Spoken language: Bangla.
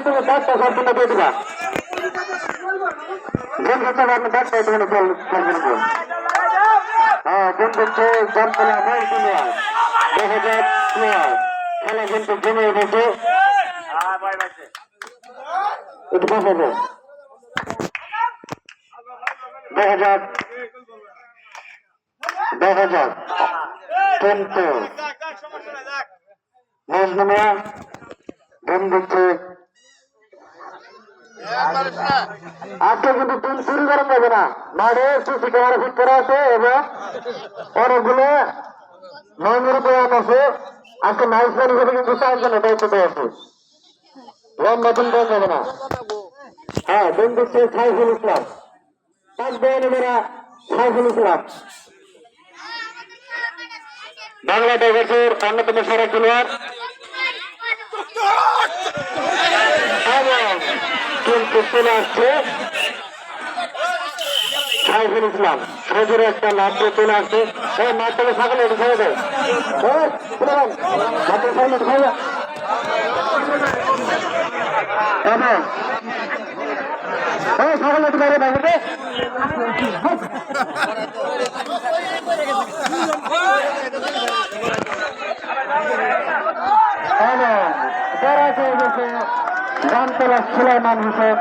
তুমি 10টা সম্পূর্ণ দিয়ে দিবা জল করতে আপনি 10টায় তোমার জল করবেন হ্যাঁ বন্ধুত্ব জলতলা মহিলা 2000 খেলা কিন্তু জমে উঠেছে একটু পাশে 2000 কিন্তু মজনুমিয়া বন্ধুত্ব আজকে কিন্তু টিম শুরু করা যাবে না মাঠে সিসি ক্যামেরা ফিট করা আছে এবং অনেকগুলো নয়নের প্রয়াণ আছে আজকে নাইস ম্যান হিসেবে কিন্তু 4 জনের দায়িত্ব দেওয়া আছে নতুন দেওয়া যাবে না হ্যাঁ বন্ধুত্ব সাইফুল ইসলাম থাকবে এরা সাইফুল ইসলাম বাংলা টাইগার্সের অন্যতম সেরা খেলোয়াড় কিন্তু চলে আসছে সাইফুল ইসলাম সজুর একটা লাভ চলে আসছে এই মাঠ থেকে সকলে একটু ছেড়ে দেয় মাঠের সামনে খাওয়া সকলে একটু বাইরে বাইরে জানতলা সুলাইমান হোসেন